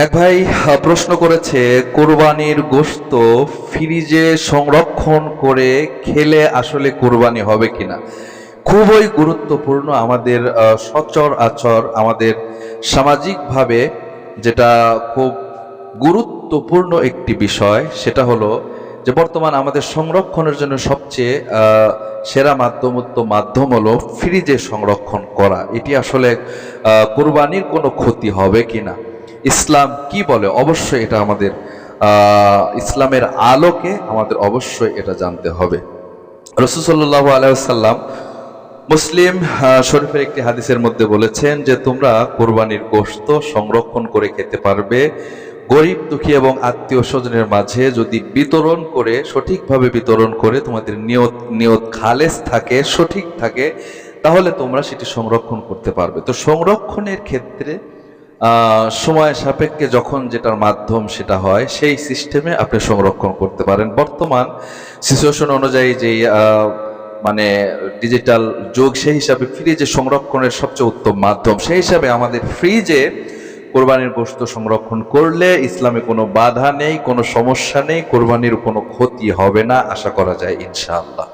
এক ভাই প্রশ্ন করেছে, কোরবানির গোশত ফ্রিজে সংরক্ষণ করে খেলে আসলে কোরবানি হবে কিনা। খুবই গুরুত্বপূর্ণ আমাদের সচরাচর আমাদের সামাজিকভাবে যেটা খুব গুরুত্বপূর্ণ একটি বিষয়, সেটা হলো যে বর্তমান আমাদের সংরক্ষণের জন্য সবচেয়ে সেরা মাধ্যম হলো ফ্রিজে সংরক্ষণ করা। এটি আসলে কোরবানির কোনো ক্ষতি হবে কিনা, ইসলাম কি বলে, অবশ্যই এটা আমাদের ইসলামের আলোকে আমাদের অবশ্যই এটা জানতে হবে। রাসূল সাল্লাল্লাহু আলাইহি ওয়াসাল্লাম মুসলিম শরীফের একটি হাদিসের মধ্যে বলেছেন যে তোমরা কোরবানির গোশত সংরক্ষণ করে খেতে পারবে গরিব দুঃখী এবং আত্মীয় স্বজনের মাঝে যদি বিতরণ করে, সঠিকভাবে বিতরণ করে তোমাদের নিয়ত খালেস থাকে, সঠিক থাকে, তাহলে তোমরা সেটি সংরক্ষণ করতে পারবে। তো সংরক্ষণের ক্ষেত্রে সময় সাপেক্ষে যখন যেটার মাধ্যম সেটা হয়, সেই সিস্টেমে আপনি সংরক্ষণ করতে পারেন। বর্তমান সিচুয়েশন অনুযায়ী যে মানে ডিজিটাল যুগ, সেই হিসাবে ফ্রিজে সংরক্ষণের সবচেয়ে উত্তম মাধ্যম, সেই হিসাবে আমাদের ফ্রিজে কোরবানির গোশত সংরক্ষণ করলে ইসলামে কোনো বাধা নেই, কোনো সমস্যা নেই, কোরবানির কোনো ক্ষতি হবে না, আশা করা যায় ইনশাআল্লাহ।